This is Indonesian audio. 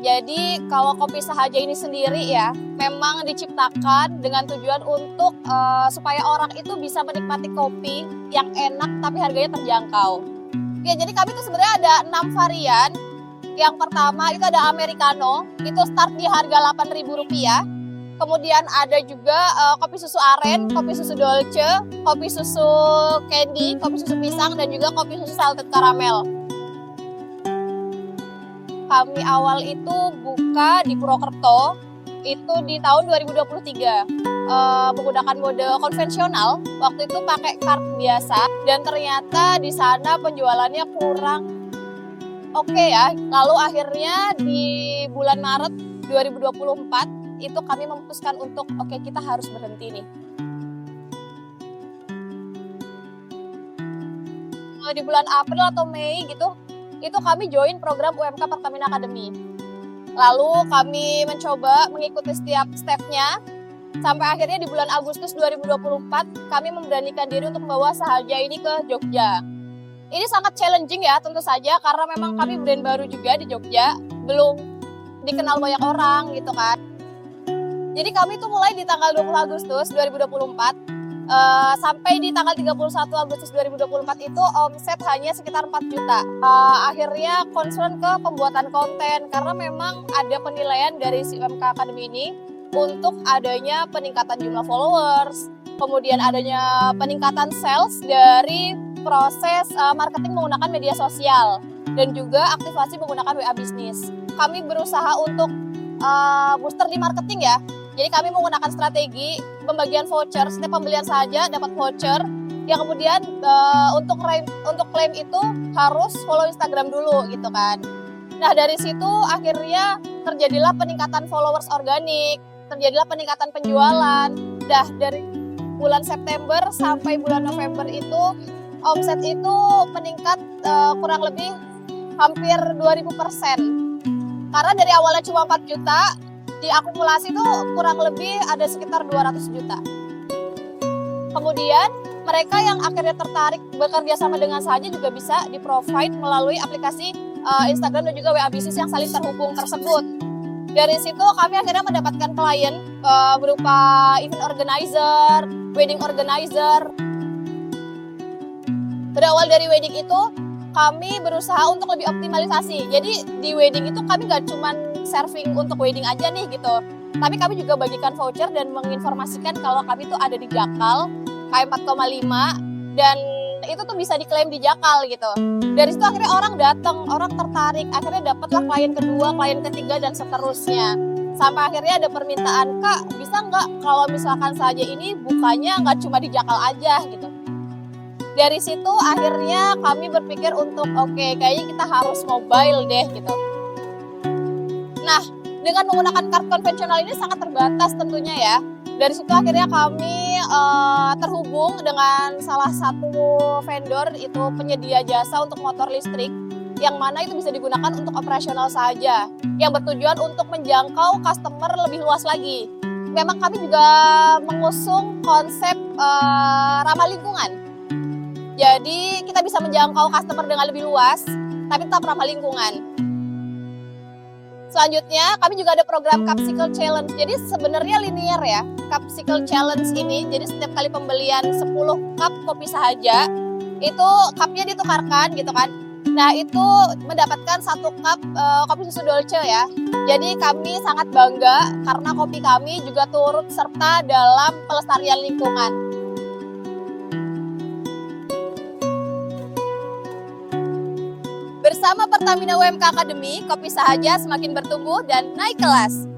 Jadi kalau kopi Sahaja ini sendiri ya, memang diciptakan dengan tujuan untuk supaya orang itu bisa menikmati kopi yang enak tapi harganya terjangkau. Ya, jadi kami tuh sebenarnya ada 6 varian. Yang pertama itu ada Americano, itu start di harga Rp8.000. Kemudian ada juga kopi susu aren, kopi susu dolce, kopi susu candy, kopi susu pisang, dan juga kopi susu salted caramel. Kami awal itu buka di Purwokerto, itu di tahun 2023. Menggunakan mode konvensional, waktu itu pakai card biasa, dan ternyata di sana penjualannya kurang oke ya. Lalu akhirnya di bulan Maret 2024, itu kami memutuskan untuk oke, kita harus berhenti nih. Di bulan April atau Mei gitu, itu kami join program UMK Pertamina Academy. Lalu kami mencoba mengikuti setiap stepnya, sampai akhirnya di bulan Agustus 2024 kami memberanikan diri untuk membawa Sahaja ini ke Jogja. Ini sangat challenging ya tentu saja, karena memang kami brand baru juga di Jogja, belum dikenal banyak orang gitu kan. Jadi kami tuh mulai di tanggal 20 Agustus 2024 sampai di tanggal 31 Agustus 2024 itu omset hanya sekitar 4 juta. Akhirnya concern ke pembuatan konten, karena memang ada penilaian dari si UMK Academy ini untuk adanya peningkatan jumlah followers, kemudian adanya peningkatan sales dari proses marketing menggunakan media sosial, dan juga aktivasi menggunakan WA Bisnis. Kami berusaha untuk booster di marketing ya. Jadi kami menggunakan strategi pembagian voucher, setiap pembelian saja dapat voucher, yang kemudian untuk klaim itu harus follow Instagram dulu gitu kan. Nah, dari situ akhirnya terjadilah peningkatan followers organik, terjadilah peningkatan penjualan. Nah, dari bulan September sampai bulan November itu omset itu meningkat kurang lebih hampir 2000%. Karena dari awalnya cuma 4 juta, diakumulasi itu kurang lebih ada sekitar 200 juta. Kemudian mereka yang akhirnya tertarik bekerja sama dengan Sahaja juga bisa di-provide melalui aplikasi Instagram dan juga WA Bisnis yang saling terhubung tersebut. Dari situ kami akhirnya mendapatkan klien berupa event organizer, wedding organizer. Berawal dari wedding itu, kami berusaha untuk lebih optimalisasi. Jadi di wedding itu kami nggak cuma serving untuk wedding aja nih gitu, tapi kami juga bagikan voucher dan menginformasikan kalau kami tuh ada di Jakal KM 4,5 dan itu tuh bisa diklaim di Jakal gitu. Dari situ akhirnya orang datang, orang tertarik, akhirnya dapatlah klien kedua, klien ketiga, dan seterusnya. Sampai akhirnya ada permintaan, Kak bisa nggak kalau misalkan Sahaja ini bukanya nggak cuma di Jakal aja gitu. Dari situ akhirnya kami berpikir untuk oke, kayaknya kita harus mobile deh gitu. Nah, dengan menggunakan kartu konvensional ini sangat terbatas tentunya ya. Dari situ akhirnya kami terhubung dengan salah satu vendor, itu penyedia jasa untuk motor listrik, yang mana itu bisa digunakan untuk operasional saja, yang bertujuan untuk menjangkau customer lebih luas lagi. Memang kami juga mengusung konsep ramah lingkungan. Jadi kita bisa menjangkau customer dengan lebih luas, tapi tetap ramah lingkungan. Selanjutnya, kami juga ada program Capsicle Challenge. Jadi sebenarnya linear ya, Capsicle Challenge ini. Jadi setiap kali pembelian 10 cup kopi Sahaja, itu cupnya ditukarkan gitu kan. Nah, itu mendapatkan 1 cup kopi susu dolce ya. Jadi kami sangat bangga karena kopi kami juga turut serta dalam pelestarian lingkungan. Bersama Pertamina UMK Academy, kopi Sahaja semakin bertumbuh dan naik kelas.